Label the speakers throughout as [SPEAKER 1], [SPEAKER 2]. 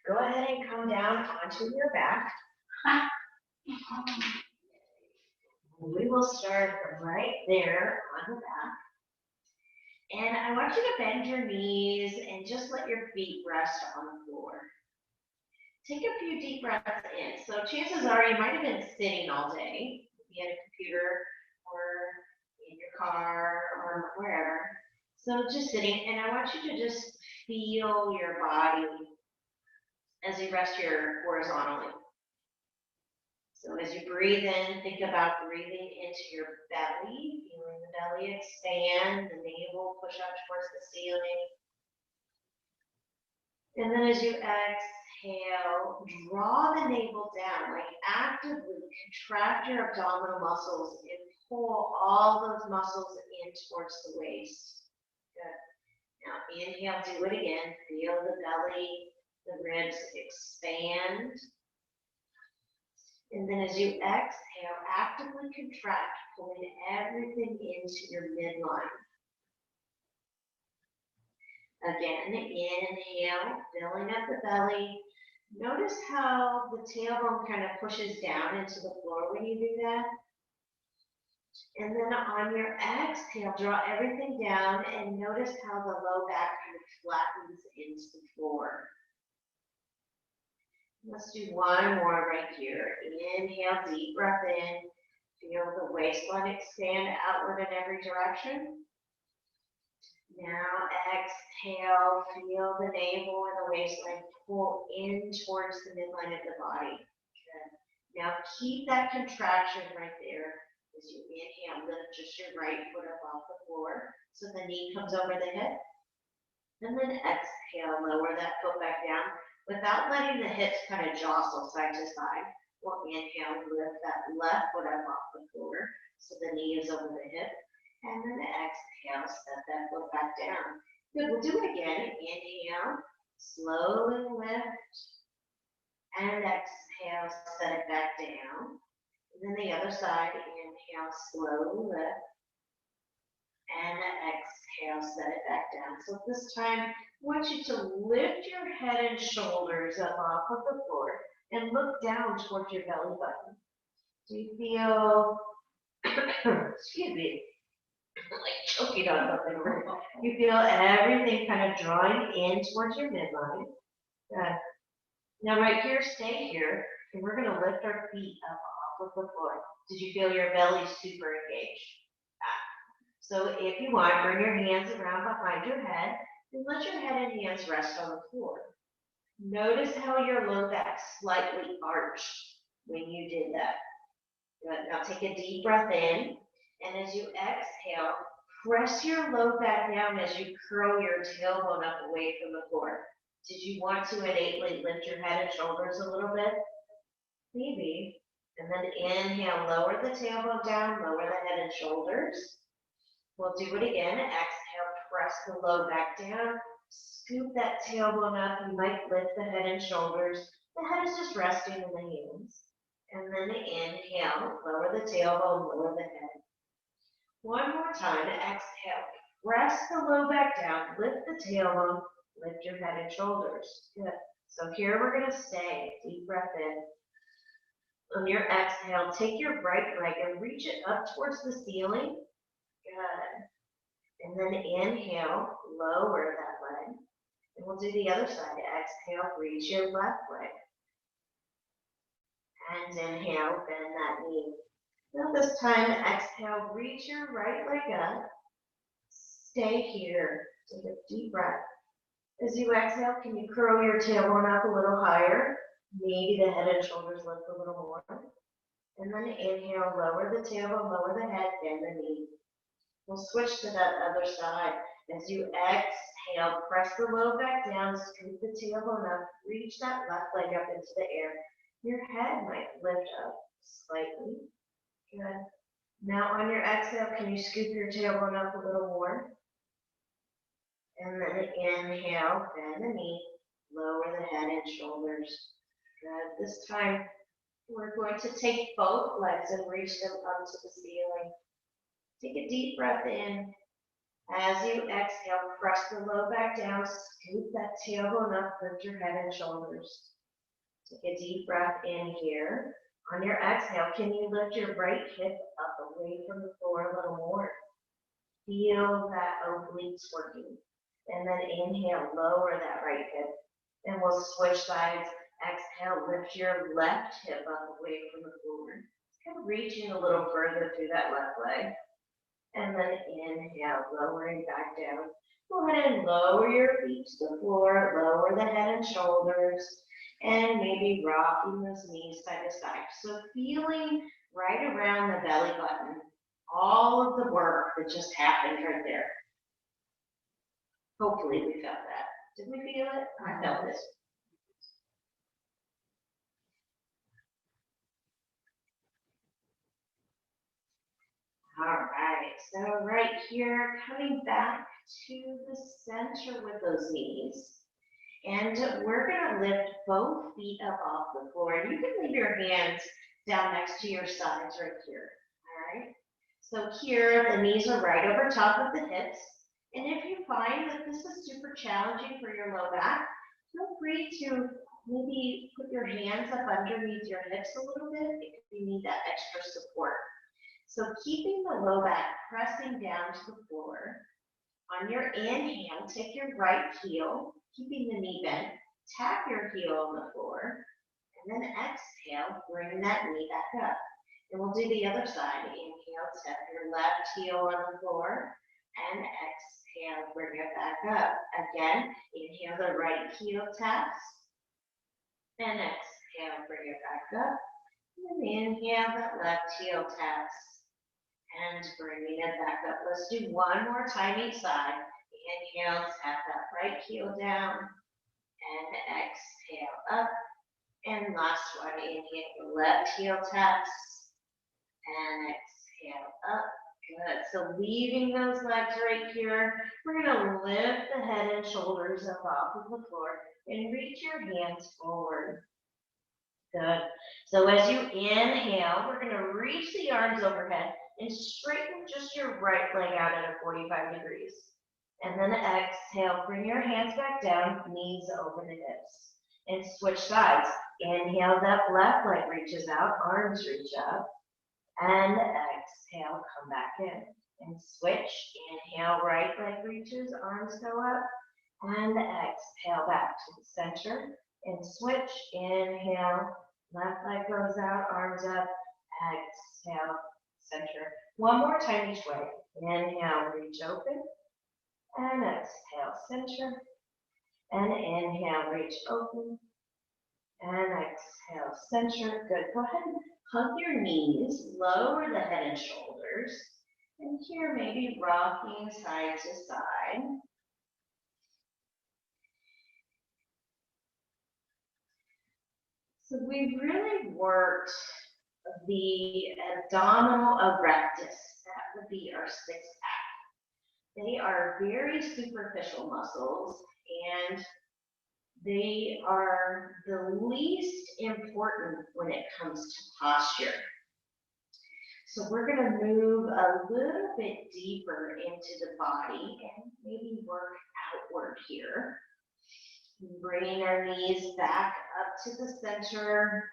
[SPEAKER 1] Go ahead and come down onto your back. We will start right there on the back. And I want you to bend your knees and just let your feet rest on the floor. Take a few deep breaths in. So chances are you might have been sitting all day, maybe at a computer or in your car or wherever. So just sitting, and I want you to just feel your body as you rest here horizontally. So as you breathe in, think about breathing into your belly, feeling the belly expand, the navel push up towards the ceiling. And then as you exhale, draw the navel down, like actively contract your abdominal muscles and pull all those muscles in towards the waist. Good. Now inhale, do it again. Feel the belly, the ribs expand. And then as you exhale, actively contract, pulling everything into your midline. Again, inhale, filling up the belly. Notice how the tailbone kind of pushes down into the floor when you do that. And then on your exhale, draw everything down and notice how the low back kind of flattens into the floor. Let's do one more right here. Inhale, deep breath in. Feel the waistline expand outward in every direction. Now exhale, feel the navel and the waistline pull in towards the midline of the body. Good. Now keep that contraction right there. As you inhale, lift just your right foot up off the floor so the knee comes over the hip. And then exhale, lower that foot back down without letting the hips kind of jostle side to side. We'll inhale, lift that left foot up off the floor so the knee is over the hip. And then exhale, set that foot back down. Good, we'll do it again. Inhale, slowly lift. And exhale, set it back down. And then the other side, inhale, slowly lift. And exhale, set it back down. So this time, I want you to lift your head and shoulders up off of the floor and look down towards your belly button. Do you feel, excuse me, like choking on something? You feel everything kind of drawing in towards your midline. Good. Now right here, stay here, and we're going to lift our feet up off of the floor. Did you feel your belly super engaged? So if you want, bring your hands around behind your head and let your head and hands rest on the floor. Notice how your low back slightly arched when you did that. Good. Now take a deep breath in, and as you exhale, press your low back down as you curl your tailbone up away from the floor. Did you want to innately lift your head and shoulders a little bit? Maybe. And then inhale, lower the tailbone down, lower the head and shoulders. We'll do it again. Exhale, press the low back down. Scoop that tailbone up. You might lift the head and shoulders. The head is just resting in the hands. And then inhale, lower the tailbone, lower the head. One more time. Exhale, press the low back down. Lift the tailbone. Lift your head and shoulders. Good. So here we're going to stay. Deep breath in. On your exhale, take your right leg and reach it up towards the ceiling. Good. And then inhale, lower that leg. And we'll do the other side. Exhale, reach your left leg. And inhale, bend that knee. Now this time, exhale, reach your right leg up. Stay here. Take a deep breath. As you exhale, can you curl your tailbone up a little higher? Maybe the head and shoulders lift a little more. And then inhale, lower the tailbone, lower the head, bend the knee. We'll switch to that other side. As you exhale, press the low back down, scoop the tailbone up, reach that left leg up into the air. Your head might lift up slightly. Good. Now on your exhale, can you scoop your tailbone up a little more? And then inhale, bend the knee, lower the head and shoulders. Good. This time, we're going to take both legs and reach them up to the ceiling. Take a deep breath in. As you exhale, press the low back down, scoop that tailbone up, lift your head and shoulders. Take a deep breath in here. On your exhale, can you lift your right hip up away from the floor a little more? Feel that obliques working. And then inhale, lower that right hip. And we'll switch sides. Exhale, lift your left hip up away from the floor. Kind of reaching a little further through that left leg. And then inhale, lowering back down. Go ahead and lower your feet to the floor, lower the head and shoulders, and maybe rocking those knees side to side. So feeling right around the belly button, all of the work that just happened right there. Hopefully we felt that. Did we feel it? I felt it. All right, so right here, coming back to the center with those knees. And we're gonna lift both feet up off the floor. And you can leave your hands down next to your sides right here, all right? So here, the knees are right over top of the hips. And if you find that this is super challenging for your low back, feel free to maybe put your hands up underneath your hips a little bit if you need that extra support. So keeping the low back pressing down to the floor. On your inhale, take your right heel, keeping the knee bent, tap your heel on the floor, and then exhale, bring that knee back up. And we'll do the other side. Inhale, tap your left heel on the floor, and exhale, bring it back up. Again, inhale, the right heel taps, and exhale, bring it back up. And inhale, that left heel taps. And bringing it back up. Let's do one more time each side. Inhale, tap that right heel down. And exhale up. And last one, inhale, the left heel taps. And exhale up. Good. So leaving those legs right here. We're going to lift the head and shoulders up off of the floor. And reach your hands forward. Good. So as you inhale, we're going to reach the arms overhead and straighten just your right leg out at a 45 degrees. And then exhale, bring your hands back down, knees over the hips. And switch sides. Inhale, that left leg reaches out, arms reach up. And exhale, come back in. And switch. Inhale, right leg reaches, arms go up. And exhale, back to the center. And switch. Inhale, left leg goes out, arms up. Exhale, center. One more time each way. Inhale, reach open. And exhale, center. And inhale, reach open. And exhale, center. Good. Go ahead and hug your knees. Lower the head and shoulders. And here, maybe rocking side to side. So we've really worked the abdominal erectus. That would be our sixth pack. They are very superficial muscles, and they are the least important when it comes to posture. So we're going to move a little bit deeper into the body and maybe work outward here. Bringing our knees back up to the center,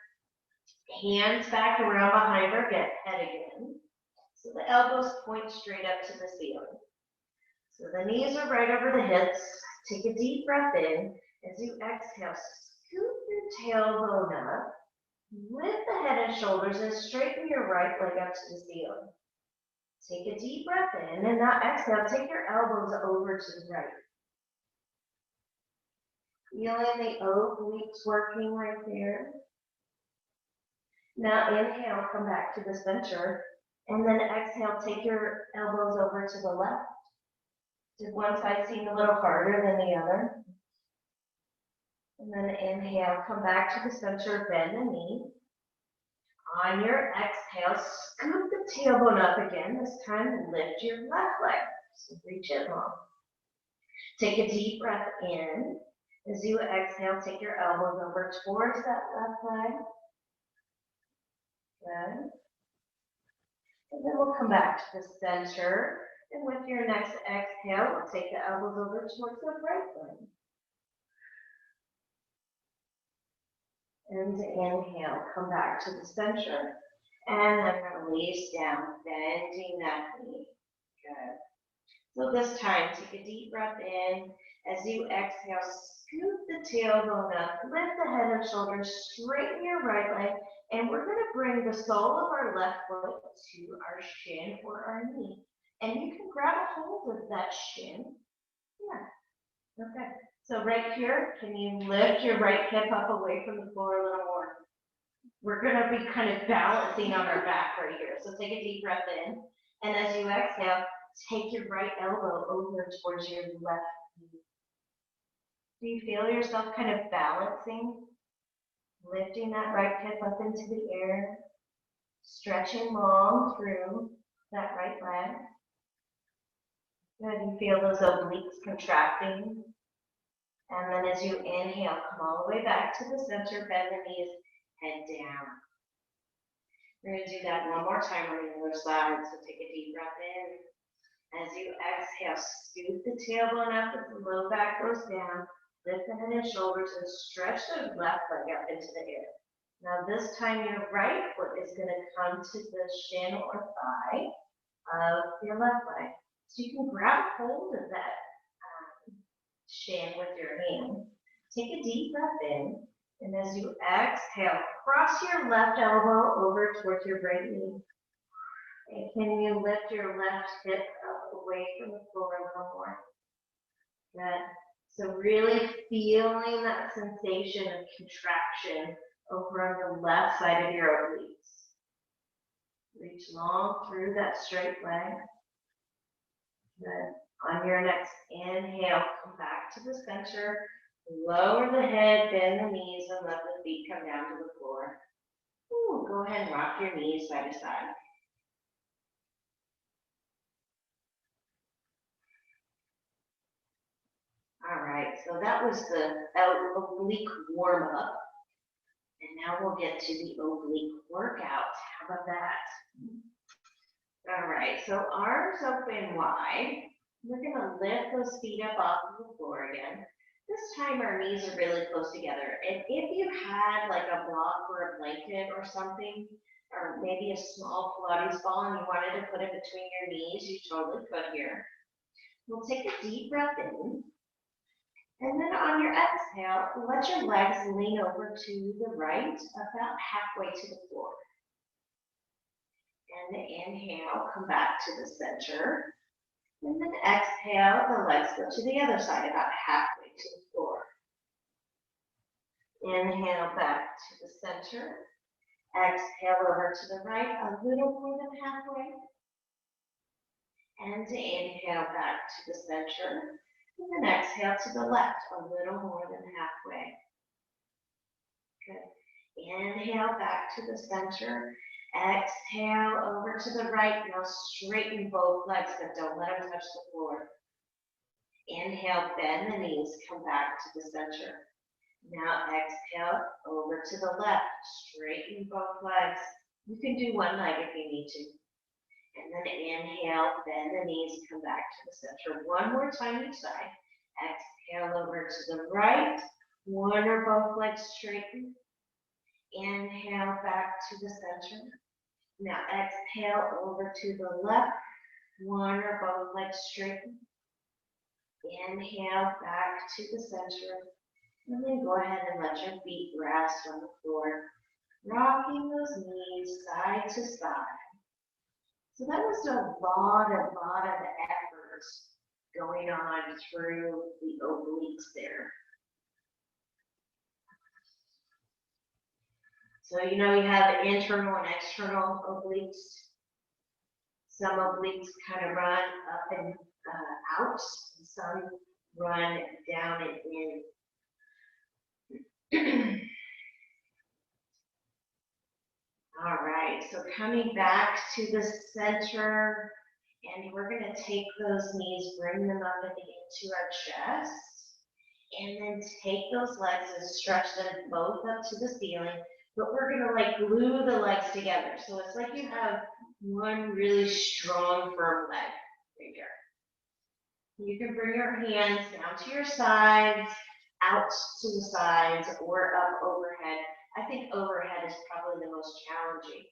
[SPEAKER 1] hands back around behind our head again. So the elbows point straight up to the ceiling. So the knees are right over the hips. Take a deep breath in. As you exhale, scoop your tailbone up. Lift the head and shoulders and straighten your right leg up to the ceiling. Take a deep breath in, and now exhale, take your elbows over to the right. Feeling the obliques working right there. Now inhale, come back to the center, and then exhale, take your elbows over to the left. Did one side seem a little harder than the other? And then inhale, come back to the center, bend the knee. On your exhale, scoop the tailbone up again. This time, lift your left leg. So reach it long. Take a deep breath in. As you exhale, take your elbows over towards that left leg. Good. And then we'll come back to the center. And with your next exhale, we'll take the elbows over towards the right leg. And inhale, come back to the center. And then release down, bending that knee. Good. So this time, take a deep breath in. As you exhale, scoop the tailbone up, lift the head and shoulders, straighten your right leg, and we're going to bring the sole of our left foot to our shin or our knee. And you can grab a hold of that shin. Yeah, okay. So right here, can you lift your right hip up away from the floor a little more? We're going to be kind of balancing on our back right here. So take a deep breath in. And as you exhale, take your right elbow over towards your left knee. Do you feel yourself kind of balancing? Lifting that right hip up into the air. Stretching long through that right leg. Good. You feel those obliques contracting. And then as you inhale, come all the way back to the center, bend the knees, head down. We're going to do that one more time on the other side. So take a deep breath in. As you exhale, scoop the tailbone up as the low back goes down. Lift the head and shoulders and stretch the left leg up into the air. Now this time your right foot is going to come to the shin or thigh of your left leg. So you can grab hold of that shin with your hand. Take a deep breath in. And as you exhale, cross your left elbow over towards your right knee. And can you lift your left hip up away from the floor a little more? Good. So really feeling that sensation of contraction over on the left side of your obliques. Reach long through that straight leg. Good. On your next inhale, come back to the center. Lower the head, bend the knees, and let the feet come down to the floor. Ooh, go ahead and rock your knees side to side. All right, so that was the oblique warm-up. And now we'll get to the oblique workout. How about that? All right, so arms open wide. We're going to lift those feet up off of the floor again. This time our knees are really close together. And if you had like a block or a blanket or something, or maybe a small Pilates ball and you wanted to put it between your knees, you totally could here. We'll take a deep breath in. And then on your exhale, let your legs lean over to the right, about halfway to the floor. And inhale, come back to the center. And then exhale, the legs go to the other side, about halfway to the floor. Inhale back to the center. Exhale over to the right, a little more than halfway. And inhale back to the center. And then exhale to the left, a little more than halfway. Good. Inhale back to the center. Exhale over to the right. Now straighten both legs, but don't let them touch the floor. Inhale, bend the knees, come back to the center. Now exhale over to the left. Straighten both legs. You can do one leg if you need to. And then inhale, bend the knees, come back to the center. One more time each side. Exhale over to the right. One or both legs straighten. Inhale back to the center. Now exhale over to the left. One or both legs straighten. Inhale back to the center. And then go ahead and let your feet rest on the floor. Rocking those knees side to side. So that was a lot of effort going on through the obliques there. So you know you have internal and external obliques. Some obliques kind of run up and out, and some run down and in. All right, so coming back to the center, and we're going to take those knees, bring them up into our chest, and then take those legs and stretch them both up to the ceiling, but we're going to like glue the legs together. So it's like you have one really strong, firm leg, right here. You can bring your hands down to your sides, out to the sides, or up overhead. I think overhead is probably the most challenging.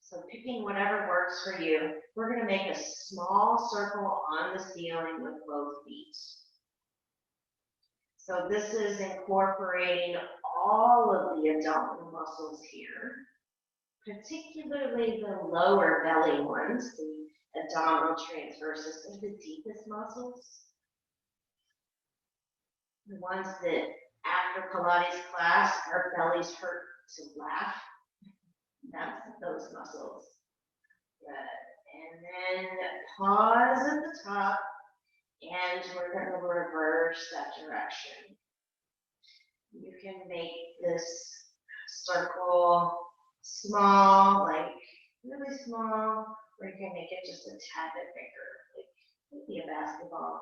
[SPEAKER 1] So picking whatever works for you. We're going to make a small circle on the ceiling with both feet. So this is incorporating all of the abdominal muscles here, particularly the lower belly ones, the abdominal transversus, are the deepest muscles. The ones that after Pilates class, our bellies hurt to laugh. That's those muscles. Good. And then pause at the top, and we're going to reverse that direction. You can make this circle small, like really small, or you can make it just a tad bit bigger, like maybe a basketball.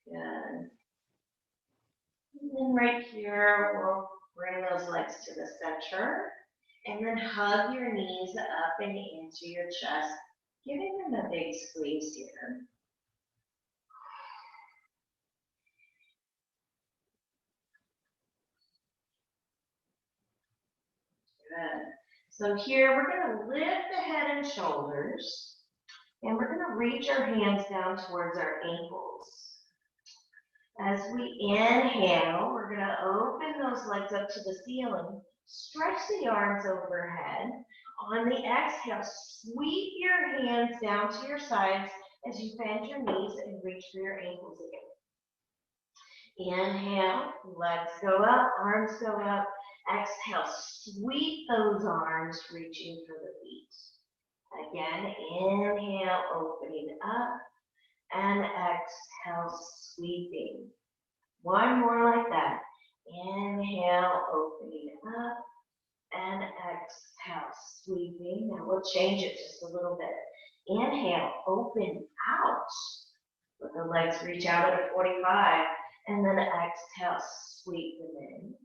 [SPEAKER 1] Good. And then right here, we'll bring those legs to the center, and then hug your knees up and into your chest, giving them a big squeeze here. Good. So here we're going to lift the head and shoulders, and we're going to reach our hands down towards our ankles. As we inhale, we're going to open those legs up to the ceiling, stretch the arms overhead. On the exhale, sweep your hands down to your sides as you bend your knees and reach for your ankles again. Inhale, legs go up, arms go up. Exhale, sweep those arms, reaching for the feet. Again, inhale, opening up, and exhale, sweeping. One more like that. Inhale, opening up, and exhale, sweeping. Now we'll change it just a little bit. Inhale, open out. Let the legs reach out at a 45, and then exhale, sweep them in.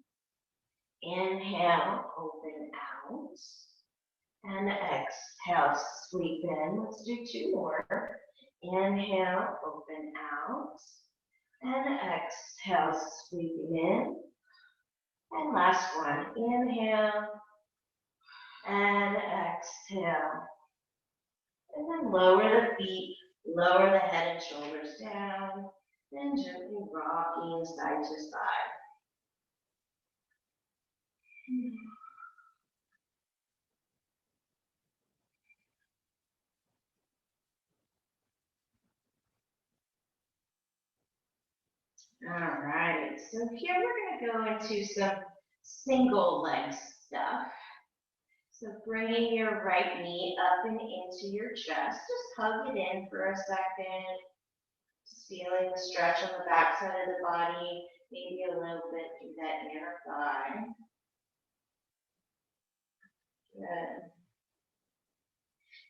[SPEAKER 1] Inhale, open out, and exhale, sweep in. Let's do two more. Inhale, open out, and exhale, sweeping in. And last one, inhale, and exhale. And then lower the feet, lower the head and shoulders down, then gently rocking side to side. All right, so here we're going to go into some single leg stuff. So bringing your right knee up and into your chest, just hug it in for a second. Just feeling the stretch on the back side of the body, maybe a little bit through that inner thigh. Good.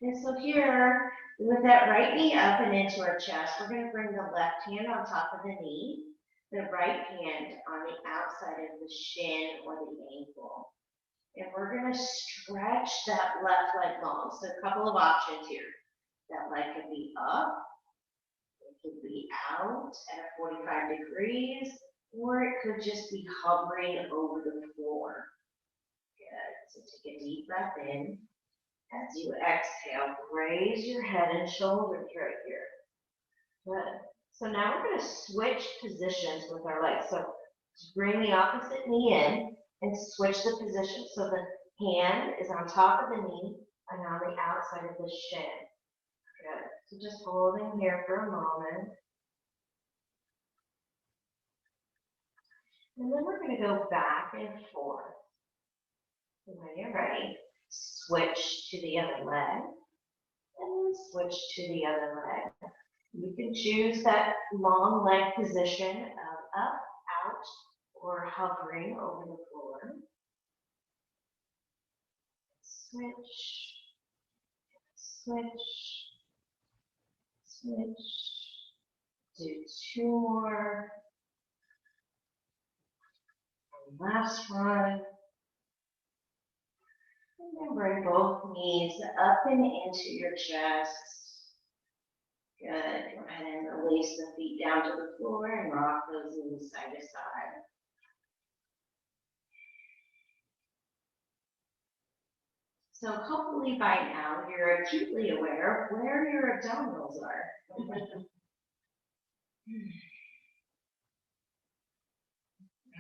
[SPEAKER 1] And so here, with that right knee up and into our chest, we're going to bring the left hand on top of the knee, the right hand on the outside of the shin or the ankle. And we're going to stretch that left leg long. So a couple of options here. That leg could be up, it could be out at 45 degrees, or it could just be hovering over the floor. Good. So take a deep breath in. As you exhale, raise your head and shoulders right here. Good. So now we're going to switch positions with our legs. So just bring the opposite knee in and switch the position. So the hand is on top of the knee and on the outside of the shin. Good. So just holding here for a moment. And then we're going to go back and forth. And when you're ready, switch to the other leg, and then switch to the other leg. You can choose that long leg position of up, out, or hovering over the floor. Switch, switch, switch. Do two more. And last one. And bring both knees up and into your chest. Good. Go ahead and release the feet down to the floor and rock those knees side to side. So hopefully by now you're acutely aware of where your abdominals are.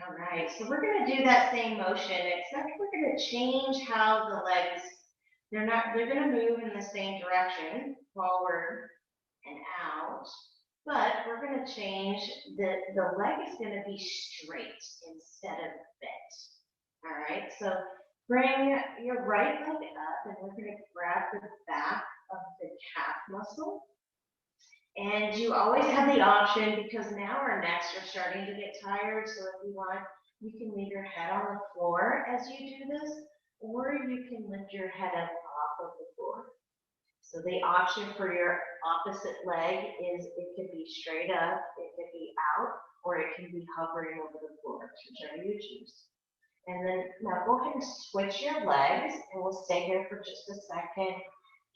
[SPEAKER 1] All right, so we're going to do that same motion, except we're going to change how the legs, they're going to move in the same direction, forward and out, but we're going to change, the leg is going to be straight instead of bent. All right, so bring your right leg up, and we're going to grab the back of the calf muscle. And you always have the option, because now our necks are starting to get tired, so if you want, you can leave your head on the floor as you do this, or you can lift your head up off of the floor. So the option for your opposite leg is it can be straight up, it can be out, or it can be hovering over the floor, whichever you choose. And then now go ahead and switch your legs, and we'll stay here for just a second,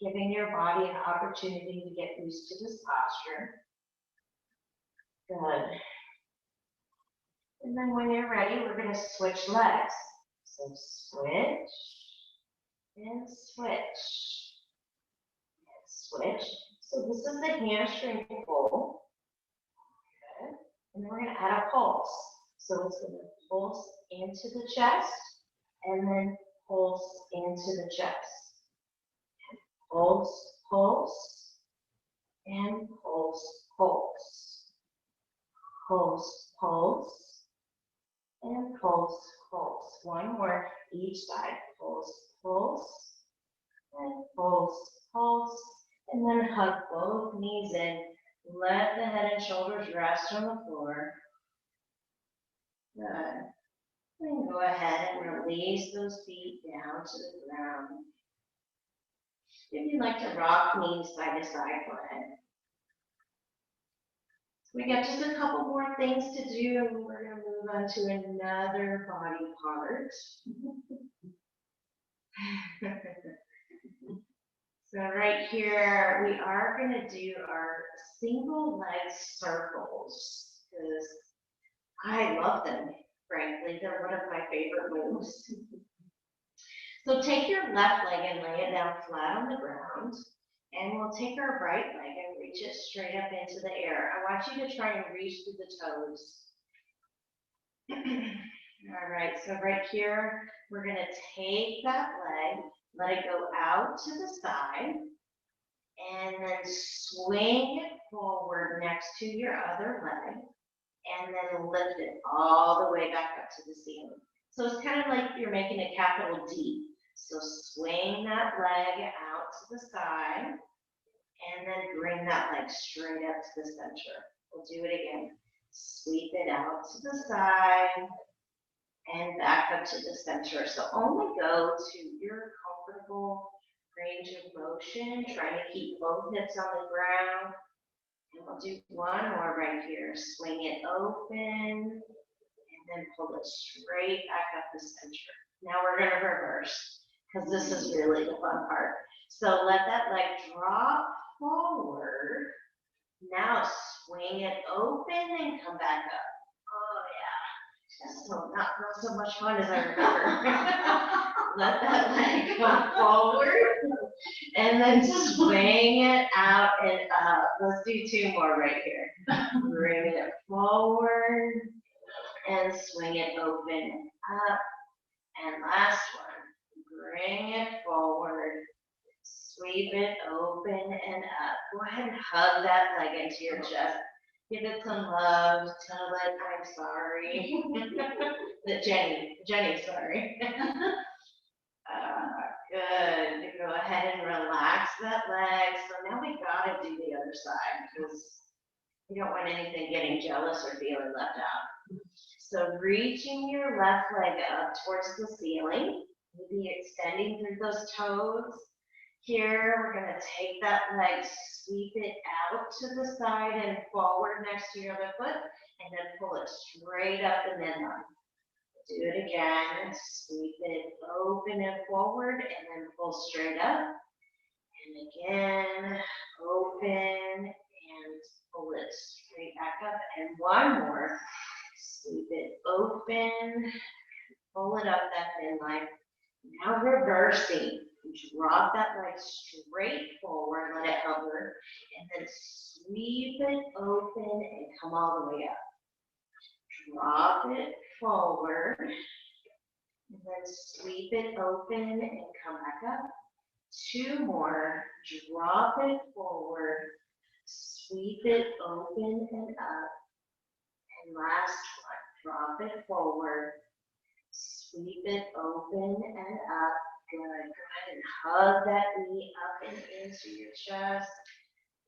[SPEAKER 1] giving your body an opportunity to get used to this posture. Good. And then when you're ready, we're going to switch legs. So switch and switch and switch. So this is the hamstring pull. Good. And then we're going to add a pulse. So it's going to pulse into the chest and then pulse into the chest. Pulse, pulse, and pulse, pulse. Pulse, pulse, and pulse, pulse. One more each side. Pulse, pulse, and pulse, pulse. And then hug both knees in. Let the head and shoulders rest on the floor. Good. And go ahead and release those feet down to the ground. If you'd like to rock knees side to side, go ahead. We got just a couple more things to do, and we're going to move on to another body part. So right here, we are going to do our single leg circles, because I love them, frankly. They're one of my favorite moves. So take your left leg and lay it down flat on the ground. And we'll take our right leg and reach it straight up into the air. I want you to try and reach through the toes. All right, so right here, we're going to take that leg, let it go out to the side, and then swing it forward next to your other leg, and then lift it all the way back up to the ceiling. So it's kind of like you're making a capital D. So swing that leg out to the side, and then bring that leg straight up to the center. We'll do it again. Sweep it out to the side, and back up to the center. So only go to your comfortable range of motion, trying to keep both hips on the ground. And we'll do one more right here. Swing it open, and then pull it straight back up the center. Now we're going to reverse, because this is really the fun part. So let that leg drop forward. Now swing it open and come back up. Oh yeah. So not so much fun as I remember. Let that leg come forward and then swing it out and up. Let's do two more right here. Bring it forward and swing it open and up. And last one, bring it forward, sweep it open and up. Go ahead and hug that leg into your chest. Give it some love. Tell it, I'm sorry. Jenny, sorry. Good. Go ahead and relax that leg. So now we gotta do the other side, because you don't want anything getting jealous or feeling left out. So reaching your left leg up towards the ceiling, maybe extending through those toes. Here, we're going to take that leg, sweep it out to the side and forward next to your other foot, and then pull it straight up and then down. Do it again. Sweep it open and forward and then pull straight up. And again, open and pull it straight back up. And one more. Sweep it open, pull it up that thin line. Now reversing. Drop that leg straight forward, let it hover, and then sweep it open and come all the way up. Drop it forward, and then sweep it open and come back up. Two more. Drop it forward, sweep it open and up. And last one. Drop it forward, sweep it open and up. Good. Go ahead and hug that knee up and into your chest.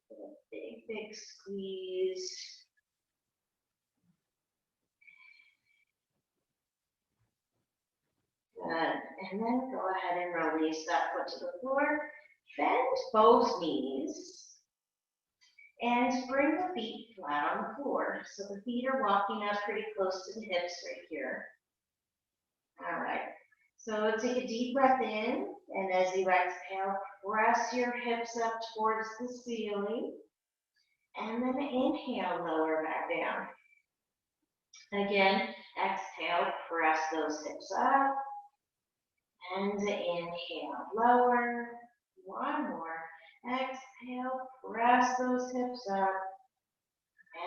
[SPEAKER 1] With a big, big squeeze. Good. And then go ahead and release that foot to the floor. Bend both knees. And bring the feet flat on the floor. So the feet are walking up pretty close to the hips right here. All right. So take a deep breath in, and as you exhale, press your hips up towards the ceiling, and then inhale, lower back down. Again, exhale, press those hips up, and inhale, lower. One more. Exhale, press those hips up,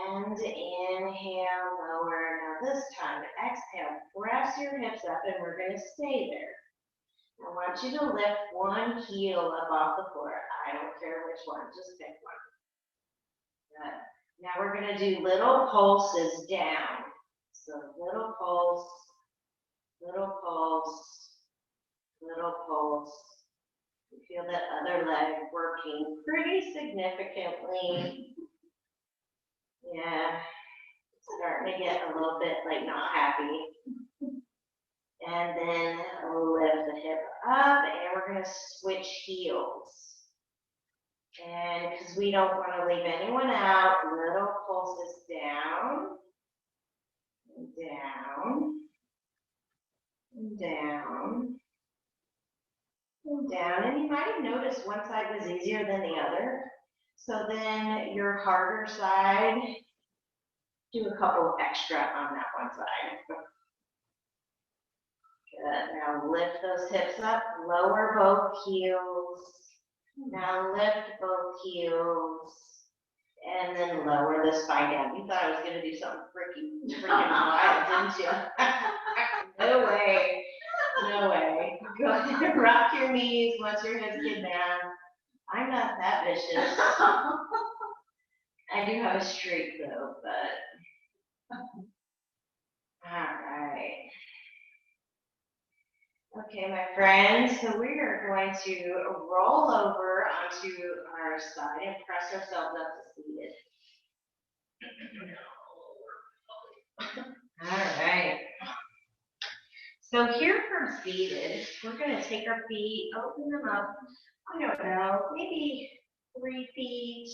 [SPEAKER 1] and inhale, lower. Now this time, exhale, press your hips up, and we're going to stay there. I want you to lift one heel up off the floor. I don't care which one, just pick one. Good. Now we're going to do little pulses down. So little pulse, little pulse, little pulse. You feel that other leg working pretty significantly. Yeah, starting to get a little bit like not happy. And then lift the hip up, and we're going to switch heels. And because we don't want to leave anyone out, little pulses down, and down, and down, and down. And you might have noticed one side was easier than the other. So then your harder side, do a couple extra on that one side. Good. Now lift those hips up, lower both heels. Now lift both heels, and then lower the spine down. You thought I was going to do something freaking wild, didn't you? No way. No way. Go ahead and rock your knees once your hips get down. I'm not that vicious. I do have a streak though, but all right. Okay, my friends, so we are going to roll over onto our side and press ourselves up to seated. All right. So here from seated, we're going to take our feet, open them up, I don't know, maybe 3 feet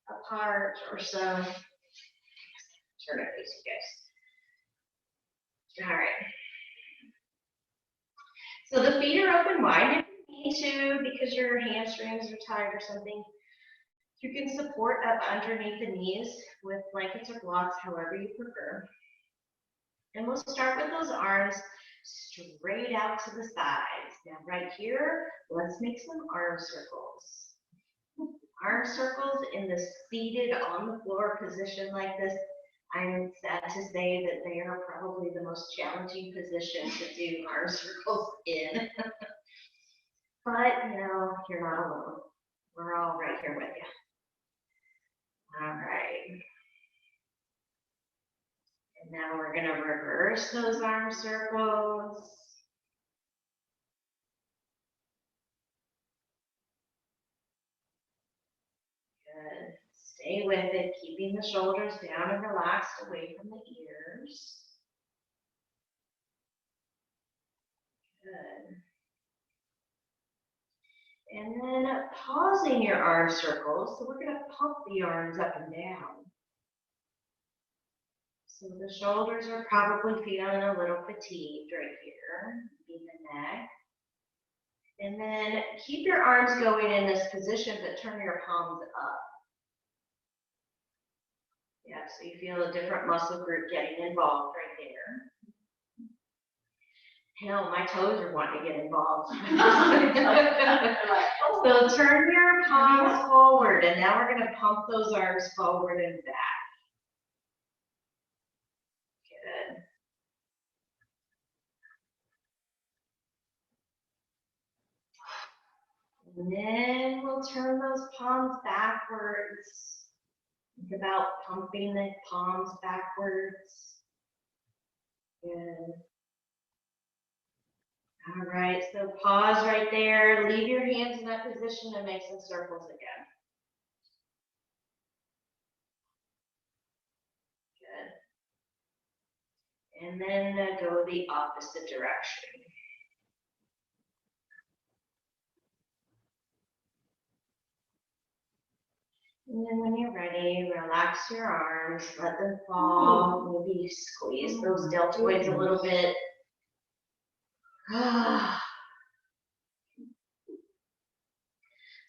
[SPEAKER 1] apart or so. Turn it face you guys. All right. So the feet are open wide. If you need to, because your hamstrings are tight or something, you can support up underneath the knees with blankets or blocks, however you prefer. And we'll start with those arms straight out to the sides. Now right here, let's make some arm circles. Arm circles in the seated on the floor position like this. I'm sad to say that they are probably the most challenging position to do arm circles in. But, you know, you're not alone. We're all right here with you. All right. And now we're going to reverse those arm circles. Good. Stay with it, keeping the shoulders down and relaxed away from the ears. Good. And then pausing your arm circles. So we're going to pump the arms up and down. So the shoulders are probably feeling a little fatigued right here, in the neck. And then keep your arms going in this position, but turn your palms up. Yeah, so you feel a different muscle group getting involved right there. Hell, my toes are wanting to get involved. So turn your palms forward, and now we're going to pump those arms forward and back. Good. And then we'll turn those palms backwards. Think about pumping the palms backwards. Good. All right, so pause right there. Leave your hands in that position and make some circles again. Good. And then go the opposite direction. And then when you're ready, relax your arms, let them fall. Maybe squeeze those deltoids a little bit.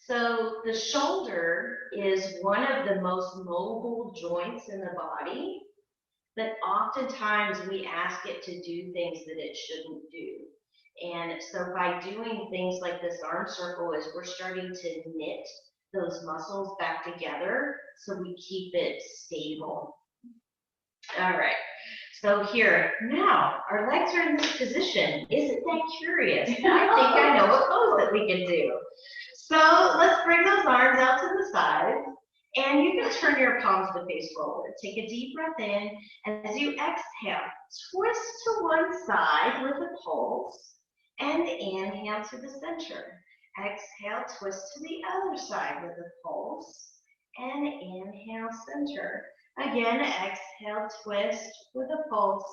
[SPEAKER 1] So the shoulder is one of the most mobile joints in the body, but oftentimes we ask it to do things that it shouldn't do. And so by doing things like this arm circle is we're starting to knit those muscles back together so we keep it stable. All right. So here, now, our legs are in this position. Isn't that curious? I think I know a pose that we can do. So let's bring those arms out to the side, and you can turn your palms to face forward. Take a deep breath in, and as you exhale, twist to one side with a pulse, and inhale to the center. Exhale, twist to the other side with a pulse, and inhale, center. Again, exhale, twist with a pulse.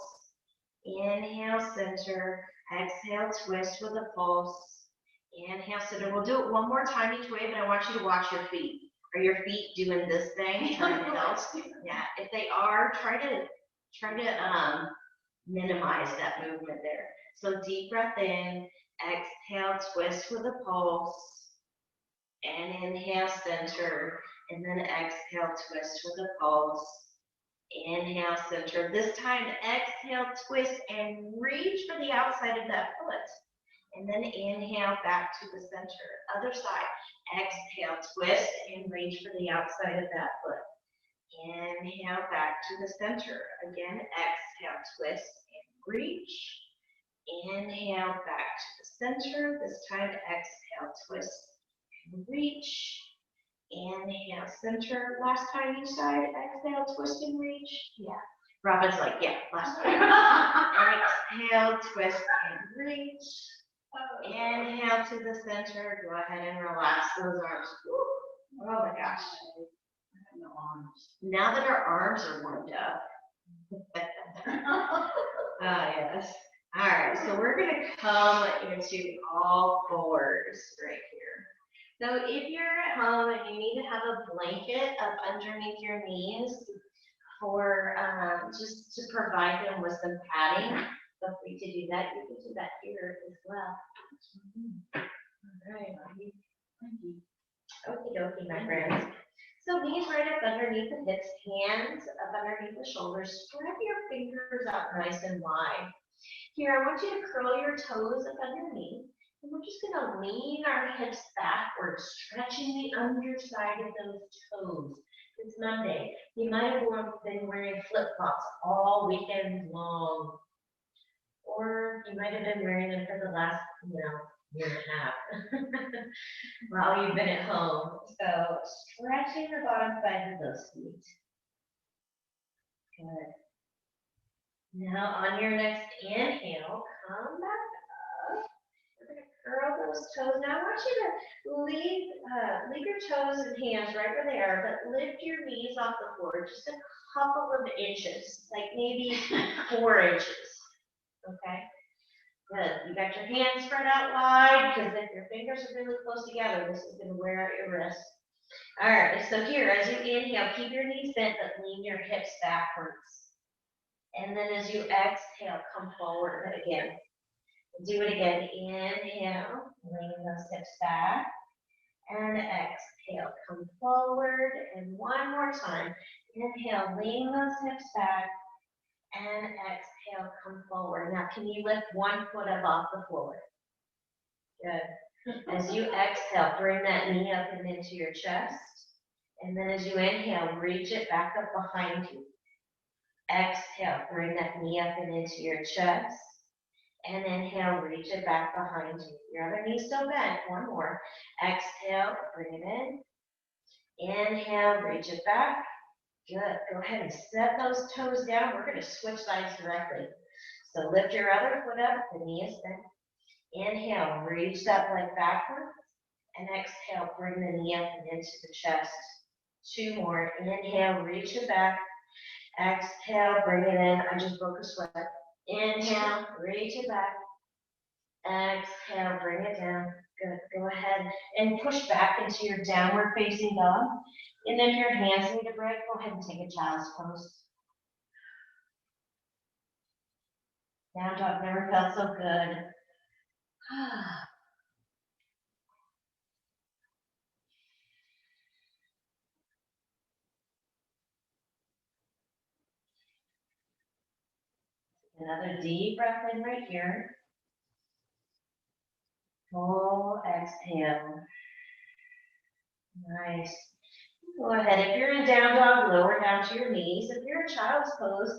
[SPEAKER 1] Inhale, center. Exhale, twist with a pulse. Inhale, center. We'll do it one more time each way, but I want you to watch your feet. Are your feet doing this thing? Trying to help? Yeah. If they are, try to minimize that movement there. So deep breath in. Exhale, twist with a pulse. And inhale, center. And then exhale, twist with a pulse. Inhale, center. This time, exhale, twist, and reach for the outside of that foot. And then inhale back to the center. Other side. Exhale, twist, and reach for the outside of that foot. Inhale back to the center. Again, exhale, twist, and reach. Inhale back to the center. This time, exhale, twist, and reach. Inhale, center. Last time each side. Exhale, twist, and reach. Yeah. Robin's like, yeah, last time. Exhale, twist, and reach. Inhale to the center. Go ahead and relax those arms. Ooh. Oh my gosh. No arms. Now that our arms are warmed up. Yes. All right, so we're going to come into all fours right here. So if you're at home and you need to have a blanket up underneath your knees for just to provide them with some padding, feel free to do that. You can do that here as well. All right. Okie dokie, my friends. So knees right up underneath the hips, hands up underneath the shoulders. Spread your fingers out nice and wide. Here, I want you to curl your toes up underneath. And we're just going to lean our hips backwards, stretching the underside of those toes. It's Monday. You might have been wearing flip-flops all weekend long. Or you might have been wearing them for the last, year and a half while you've been at home. So stretching the bottom side of those feet. Good. Now on your next inhale, come back up. We're going to curl those toes. Now I want you to leave your toes and hands right where they are, but lift your knees off the floor just a couple of inches, like maybe 4 inches. Okay? Good. You got your hands spread out wide because if your fingers are really close together, this is going to wear out your wrist. All right. So here, as you inhale, keep your knees bent, but lean your hips backwards. And then as you exhale, come forward again. Do it again. Inhale, lean those hips back. And exhale, come forward. And one more time. Inhale, lean those hips back. And exhale, come forward. Now, can you lift one foot up off the floor? Good. As you exhale, bring that knee up and into your chest. And then as you inhale, reach it back up behind you. Exhale, bring that knee up and into your chest. And inhale, reach it back behind you. Your other knee still bent. One more. Exhale, bring it in. Inhale, reach it back. Good. Go ahead and set those toes down. We're going to switch sides directly. So lift your other foot up. The knee is bent. Inhale, reach that leg backwards. And exhale, bring the knee up and into the chest. Two more. Inhale, reach it back. Exhale, bring it in. I just broke a sweat. Inhale, reach it back. Exhale, bring it down. Good. Go ahead and push back into your downward facing dog. And if your hands need a break, go ahead and take a child's pose. Down dog never felt so good. Another deep breath in right here. Full exhale. Nice. Go ahead. If you're in down dog, lower down to your knees. If you're in child's pose,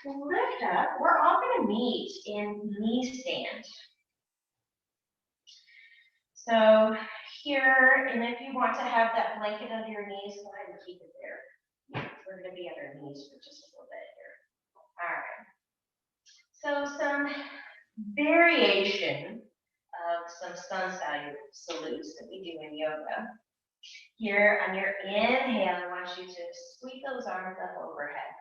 [SPEAKER 1] lift up. We're all going to meet in knee stand. So here, and if you want to have that blanket under your knees, go ahead and keep it there. We're going to be at our knees for just a little bit here. All right. So some variation of some sun salutes that we do in yoga. Here on your inhale, I want you to sweep those arms up overhead.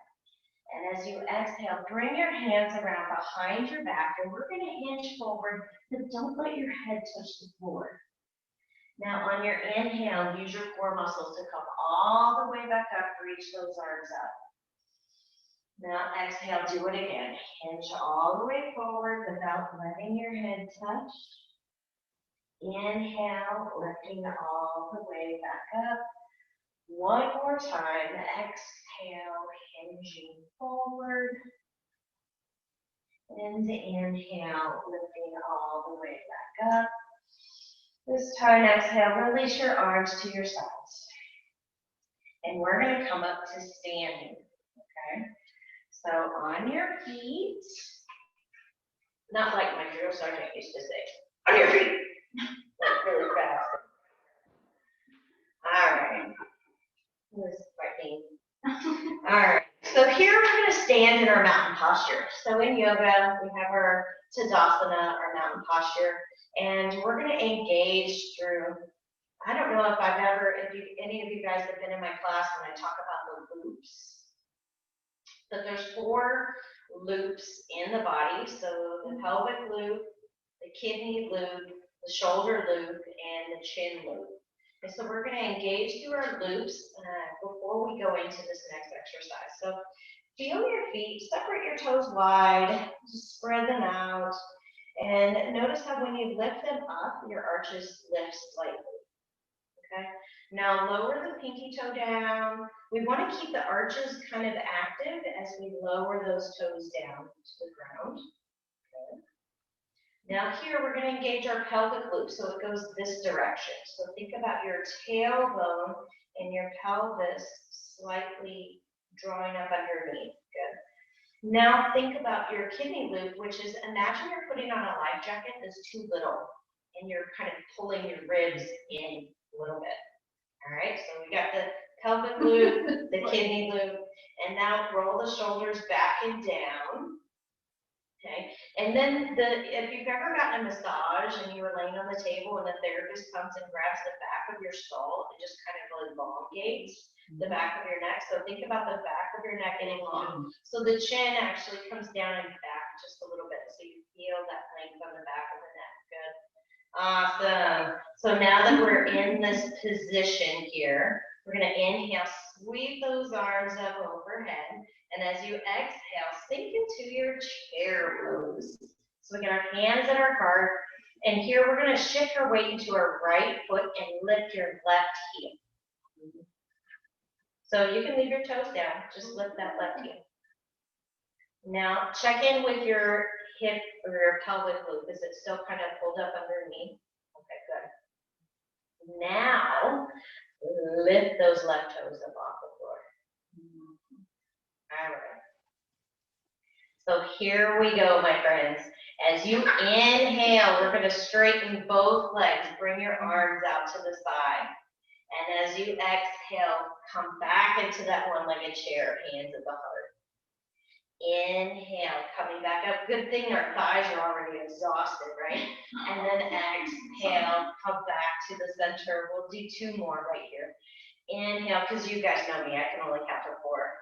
[SPEAKER 1] And as you exhale, bring your hands around behind your back, and we're going to hinge forward, but don't let your head touch the floor. Now on your inhale, use your core muscles to come all the way back up, reach those arms up. Now exhale, do it again. Hinge all the way forward without letting your head touch. Inhale, lifting all the way back up. One more time. Exhale, hinging forward. And inhale, lifting all the way back up. This time, exhale, release your arms to your sides. And we're going to come up to standing. Okay? So on your feet, not like my drill sergeant used to say, on your feet. That's really fast. All right. This is frightening. All right. So here we're going to stand in our mountain posture. So in yoga, we have our Tadasana, our mountain posture, and we're going to engage through, I don't know if any of you guys have been in my class when I talk about the loops. But there's 4 loops in the body. So the pelvic loop, the kidney loop, the shoulder loop, and the chin loop. And so we're going to engage through our loops before we go into this next exercise. So feel your feet, separate your toes wide, just spread them out. And notice how when you lift them up, your arches lift slightly. Okay? Now lower the pinky toe down. We want to keep the arches kind of active as we lower those toes down to the ground. Okay. Now here we're going to engage our pelvic loop, so it goes this direction. So think about your tailbone and your pelvis slightly drawing up underneath. Good. Now think about your kidney loop, which is, imagine you're putting on a life jacket that's too little, and you're kind of pulling your ribs in a little bit. All right, so we got the pelvic loop, the kidney loop, and now roll the shoulders back and down. Okay, and then if you've ever gotten a massage and you were laying on the table and the therapist comes and grabs the back of your skull and just kind of elongates the back of your neck. So think about the back of your neck getting long. So the chin actually comes down and back just a little bit. So you feel that length on the back of the neck. Good. Awesome. So now that we're in this position here, we're going to inhale, sweep those arms up overhead. And as you exhale, sink into your chair pose. So we get our hands at our heart, and here we're going to shift our weight into our right foot and lift your left heel. So you can leave your toes down, just lift that left heel. Now check in with your hip or your pelvic loop. Is it still kind of pulled up underneath? Okay, good. Now lift those left toes up off the floor. All right. So here we go, my friends. As you inhale, we're going to straighten both legs. Bring your arms out to the side. And as you exhale, come back into that one-legged chair, hands at the heart. Inhale, coming back up. Good thing our thighs are already exhausted, right? And then exhale, come back to the center. We'll do 2 more right here. Inhale, because you guys know me, I can only count to 4.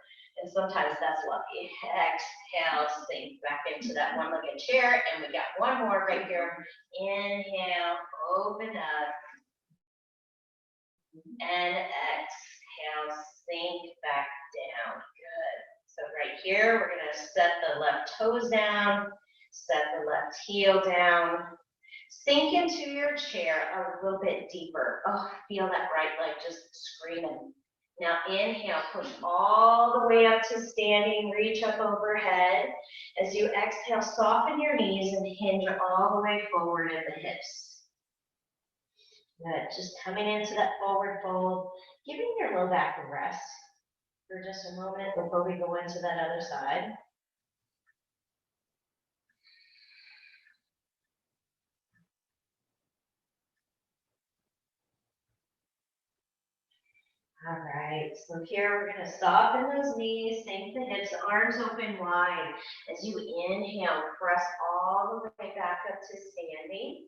[SPEAKER 1] And sometimes that's lucky. Exhale, sink back into that one-legged chair. And we got 1 more right here. Inhale, open up. And exhale, sink back down. Good. So right here, we're going to set the left toes down, set the left heel down. Sink into your chair a little bit deeper. Oh, feel that right leg just screaming. Now inhale, push all the way up to standing, reach up overhead. As you exhale, soften your knees and hinge all the way forward at the hips. Good, just coming into that forward fold, giving your low back a rest for just a moment before we go into that other side. All right, so here we're going to soften those knees, sink the hips, arms open wide. As you inhale, press all the way back up to standing.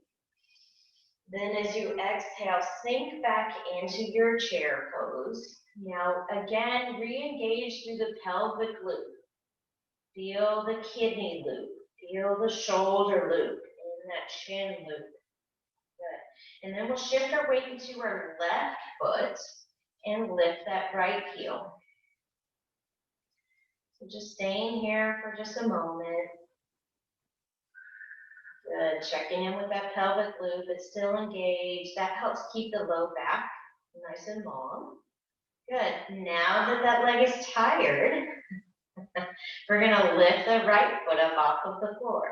[SPEAKER 1] Then as you exhale, sink back into your chair pose. Now again, re-engage through the pelvic loop. Feel the kidney loop. Feel the shoulder loop and that chin loop. Good. And then we'll shift our weight into our left foot and lift that right heel. So just staying here for just a moment. Good, checking in with that pelvic loop, it's still engaged. That helps keep the low back nice and long. Good, now that that leg is tired, we're gonna lift the right foot up off of the floor.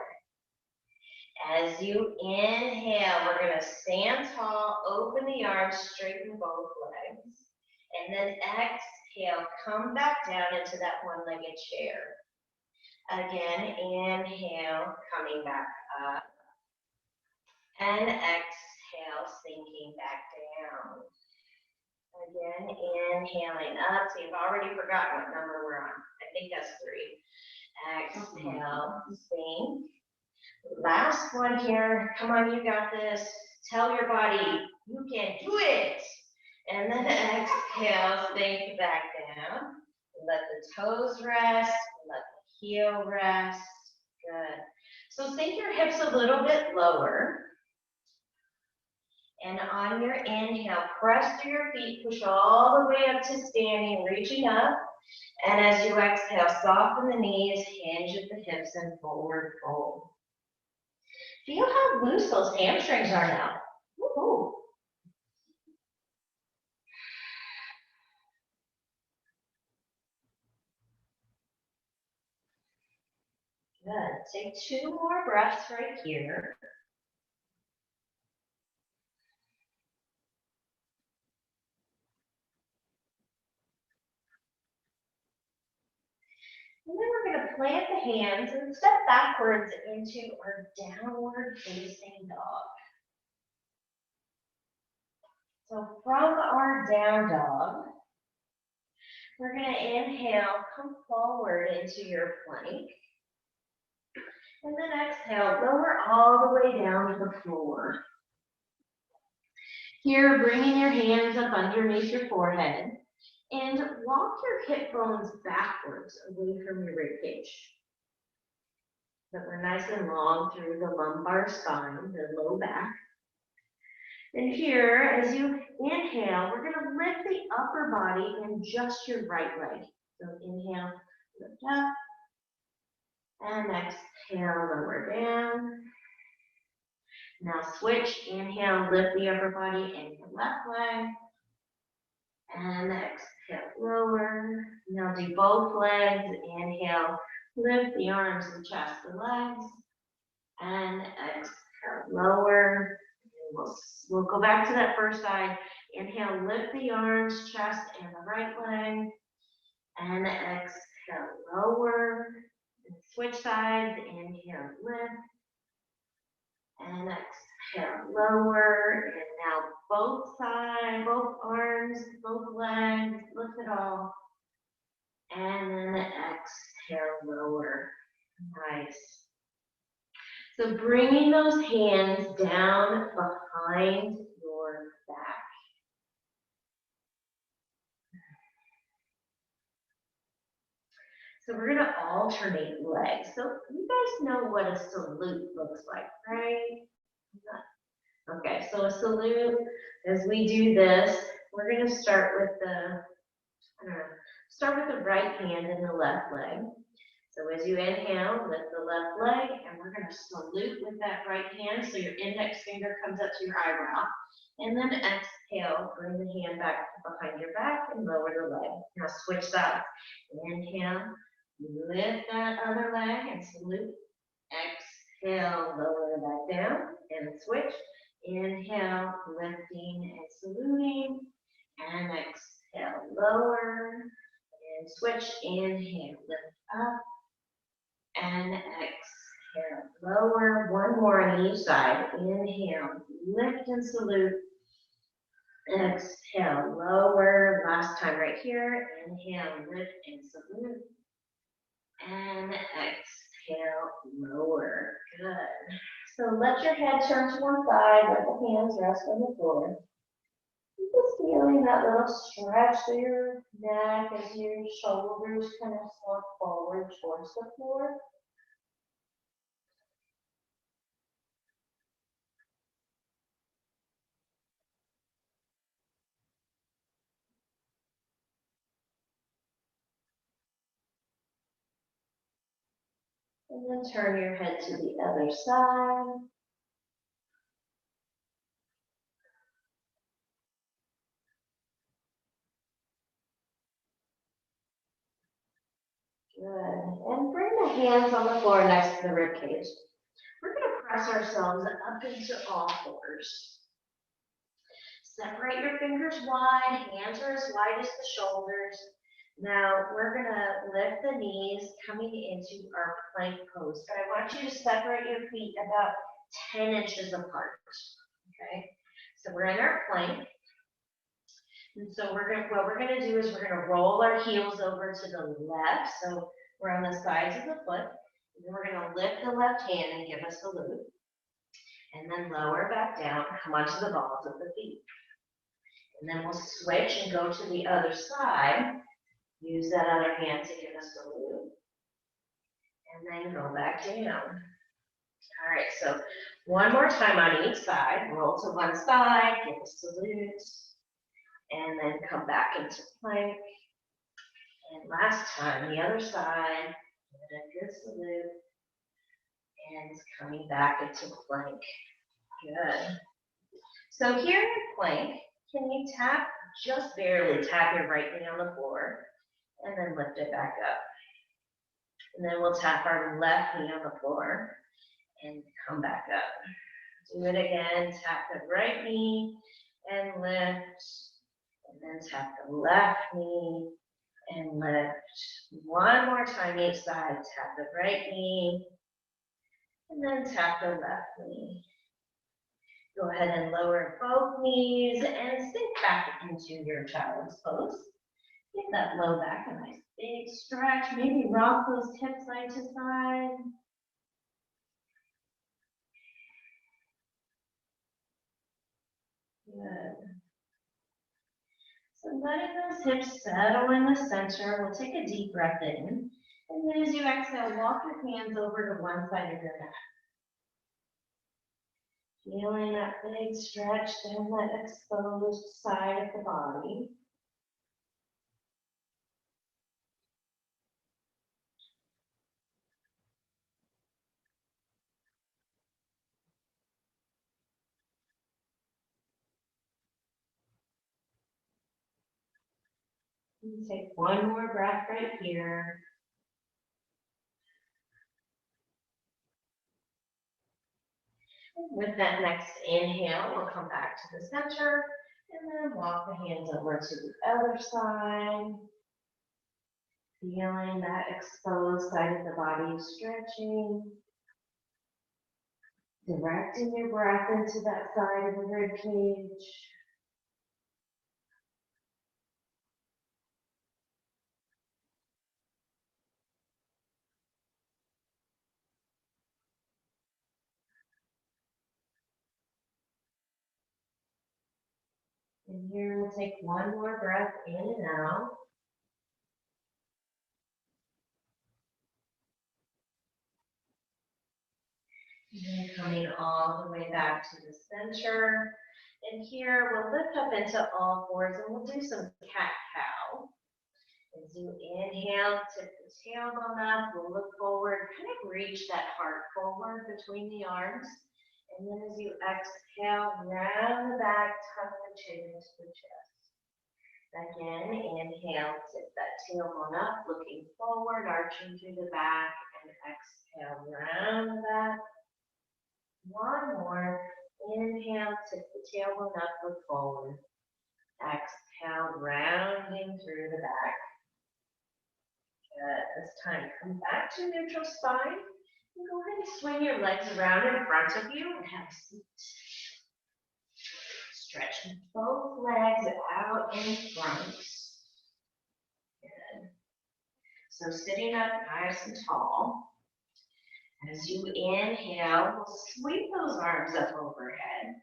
[SPEAKER 1] As you inhale, we're gonna stand tall, open the arms, straighten both legs. And then exhale, come back down into that one-legged chair. Again, inhale, coming back up. And exhale, sinking back down. Again, inhaling up. So you've already forgotten what number we're on. I think that's 3. Exhale, sink. Last one here. Come on, you got this. Tell your body, you can do it. And then exhale, sink back down. Let the toes rest. Let the heel rest. Good. So sink your hips a little bit lower. And on your inhale, press through your feet, push all the way up to standing, reaching up. And as you exhale, soften the knees, hinge at the hips, and forward fold. Feel how loose those hamstrings are now. Woo-hoo. Good. Take 2 more breaths right here. And then we're going to plant the hands and step backwards into our downward facing dog. So from our down dog, we're going to inhale, come forward into your plank. And then exhale, lower all the way down to the floor. Here, bringing your hands up underneath your forehead. And walk your hip bones backwards away from your rib cage. So we're nice and long through the lumbar spine, the low back. And here, as you inhale, we're going to lift the upper body and just your right leg. So inhale, lift up. And exhale, lower down. Now switch, inhale, lift the upper body and your left leg. And exhale, lower. Now do both legs. Inhale, lift the arms and chest and legs. And exhale, lower. And we'll go back to that first side. Inhale, lift the arms, chest, and the right leg. And exhale, lower. And switch sides. Inhale, lift. And exhale, lower. And now both sides, both arms, both legs, lift it all. And then exhale, lower. Nice. So bringing those hands down behind your back. So we're going to alternate legs. So you guys know what a salute looks like, right? Okay, so a salute, as we do this, we're going to start with the right hand and the left leg. So as you inhale, lift the left leg, and we're going to salute with that right hand. So your index finger comes up to your eyebrow. And then exhale, bring the hand back behind your back and lower the leg. Now switch sides. Inhale, lift that other leg and salute. Exhale, lower it back down and switch. Inhale, lifting and saluting. And exhale, lower and switch. Inhale, lift up. And exhale, lower. One more on each side. Inhale, lift and salute. Exhale, lower. Last time right here. Inhale, lift and salute. And exhale, lower. Good. So let your head turn to one side. Let the hands rest on the floor. Just feeling that little stretch through your neck as your shoulders kind of slump forward towards the floor. And then turn your head to the other side. Good. And bring the hands on the floor next to the rib cage. We're going to press ourselves up into all fours. Separate your fingers wide. Hands are as wide as the shoulders. Now we're going to lift the knees coming into our plank pose. But I want you to separate your feet about 10 inches apart. Okay? So we're in our plank. And so what we're going to do is we're going to roll our heels over to the left. So we're on the sides of the foot. And then we're going to lift the left hand and give us a salute. And then lower back down, come onto the balls of the feet. And then we'll switch and go to the other side. Use that other hand to give us a salute. And then go back down. All right, so one more time on each side. Roll to one side, give a salute. And then come back into plank. And last time, the other side, give a good salute. And coming back into plank. Good. So here in plank, can you just barely tap your right knee on the floor, and then lift it back up. And then we'll tap our left knee on the floor, and come back up. Do it again, tap the right knee, and lift. And then tap the left knee and lift. One more time each side. Tap the right knee and then tap the left knee. Go ahead and lower both knees and sink back into your child's pose. Give that low back a nice big stretch. Maybe rock those hips side to side. Good. So letting those hips settle in the center, we'll take a deep breath in. And then as you exhale, walk your hands over to one side of your mat. Feeling that big stretch down that exposed side of the body. And take one more breath right here. With that next inhale, we'll come back to the center and then walk the hands over to the other side. Feeling that exposed side of the body stretching. Directing your breath into that side of the rib cage. And here we'll take one more breath in and out. And then coming all the way back to the center. And here we'll lift up into all fours and we'll do some cat-cow. As you inhale, tip the tailbone up, we'll look forward, kind of reach that heart forward between the arms. And then as you exhale, round the back, tuck the chin into the chest. Again, inhale, tip that tailbone up, looking forward, arching through the back, and exhale, round the back. One more. Inhale, tip the tailbone up, look forward. Exhale, rounding through the back. Good. This time, come back to neutral spine. And go ahead and swing your legs around in front of you and have a seat. Stretch both legs out in front. Good. So sitting up nice and tall. As you inhale, we'll sweep those arms up overhead.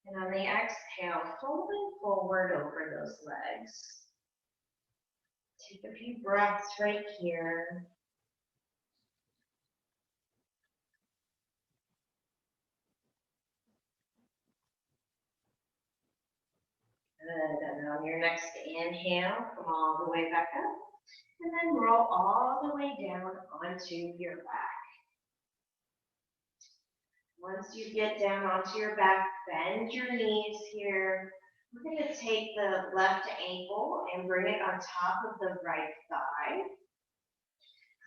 [SPEAKER 1] And on the exhale, folding forward over those legs. Take a few breaths right here. Good. And on your next inhale, come all the way back up. And then roll all the way down onto your back. Once you get down onto your back, bend your knees here. We're going to take the left ankle and bring it on top of the right thigh.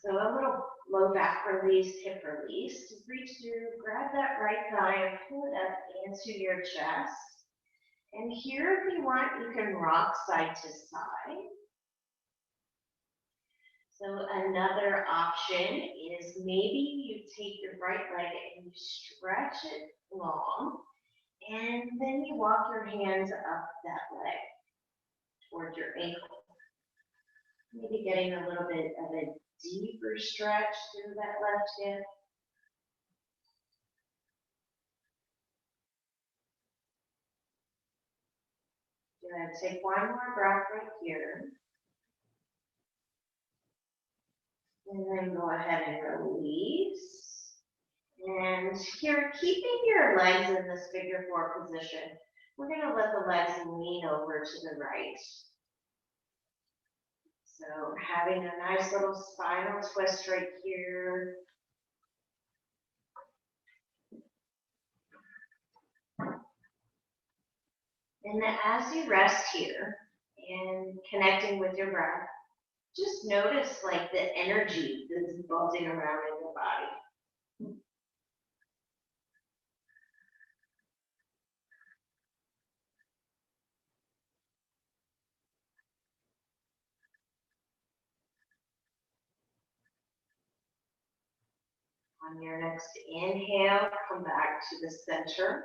[SPEAKER 1] So a little low back release, hip release. Just reach through, grab that right thigh and pull it up into your chest. And here, if you want, you can rock side to side. So another option is maybe you take your right leg and you stretch it long, and then you walk your hands up that leg towards your ankle. Maybe getting a little bit of a deeper stretch through that left hip. Good. Take one more breath right here. And then go ahead and release. And here, keeping your legs in this figure four position, we're going to let the legs lean over to the right. So having a nice little spinal twist right here. And then as you rest here and connecting with your breath, just notice like the energy that's buzzing around in your body. On your next inhale, come back to the center.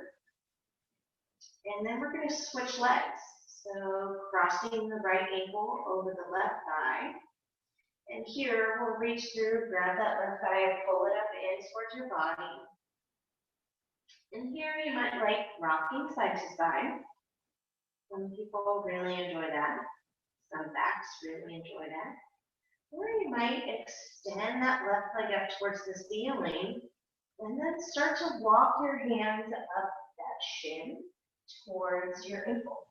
[SPEAKER 1] And then we're going to switch legs. So crossing the right ankle over the left thigh. And here we'll reach through, grab that left thigh and pull it up in towards your body. And here you might like rocking side to side. Some people really enjoy that. Some backs really enjoy that. Or you might extend that left leg up towards the ceiling and then start to walk your hands up that shin towards your ankle.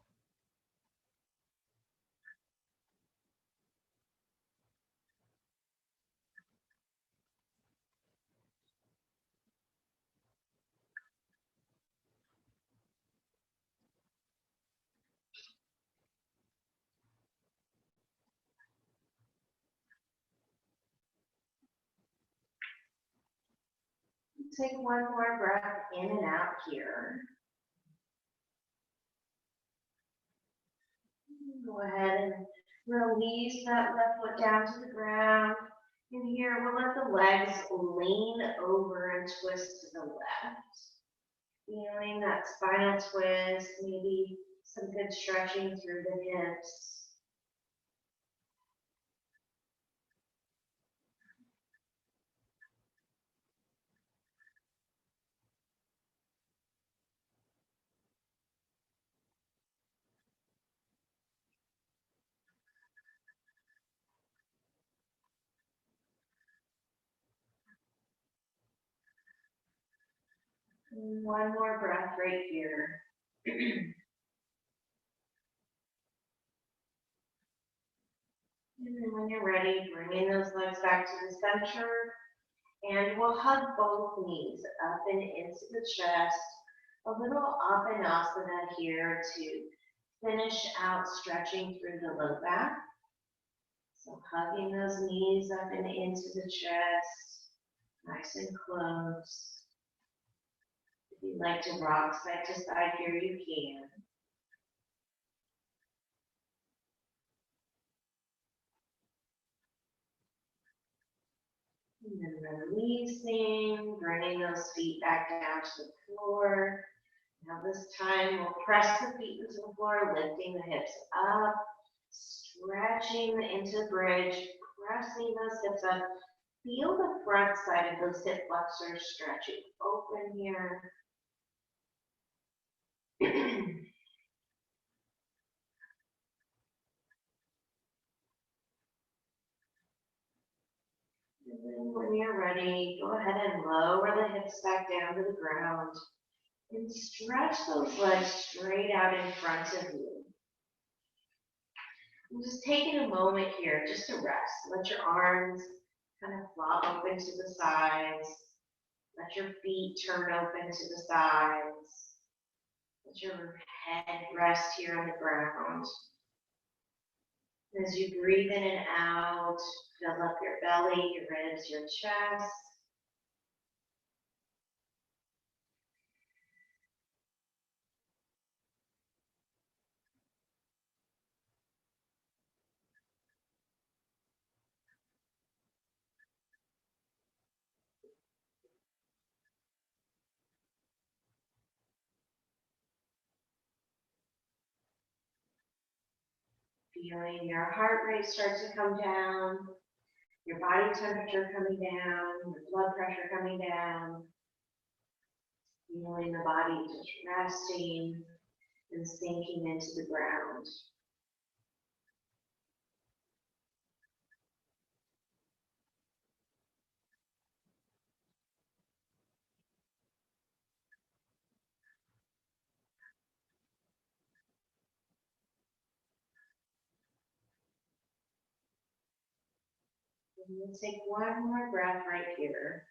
[SPEAKER 1] Take one more breath in and out here. Go ahead and release that left foot down to the ground. And here we'll let the legs lean over and twist to the left. Feeling that spinal twist, maybe some good stretching through the hips. And one more breath right here. And then when you're ready, bringing those legs back to the center. And we'll hug both knees up and into the chest. A little Apanasana here to finish out stretching through the low back. So hugging those knees up and into the chest, nice and close. If you'd like to rock side to side here, you can. And then releasing, bringing those feet back down to the floor. Now this time we'll press the feet into the floor, lifting the hips up, stretching into bridge, pressing those hips up. Feel the front side of those hip flexors stretching open here. And then when you're ready, go ahead and lower the hips back down to the ground and stretch those legs straight out in front of you. And just taking a moment here just to rest. Let your arms kind of flop open to the sides. Let your feet turn open to the sides. Let your head rest here on the ground. As you breathe in and out, fill up your belly, your ribs, your chest. Feeling your heart rate start to come down, your body temperature coming down, your blood pressure coming down. Feeling the body just resting and sinking into the ground. And we'll take one more breath right here.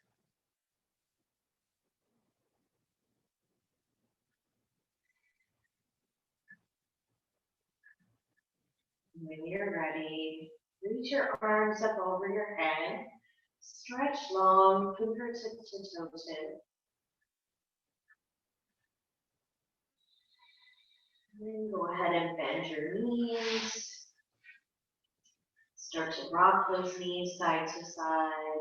[SPEAKER 1] When you're ready, reach your arms up over your head. Stretch long, fingertip to toe tip. Then go ahead and bend your knees. Start to rock those knees side to side.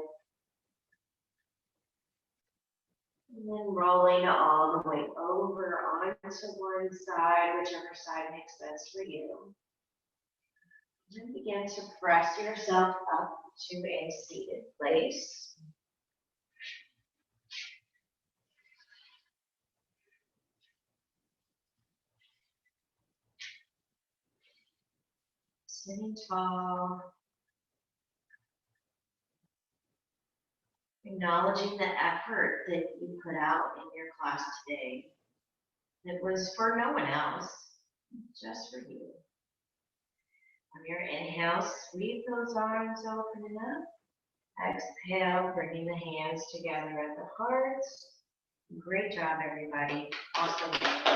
[SPEAKER 1] And then rolling all the way over onto one side, whichever side makes sense for you. And begin to press yourself up to a seated place. Sitting tall. Acknowledging the effort that you put out in your class today. It was for no one else, just for you. On your inhale, sweep those arms open up. Exhale, bringing the hands together at the heart. Great job, everybody. Awesome.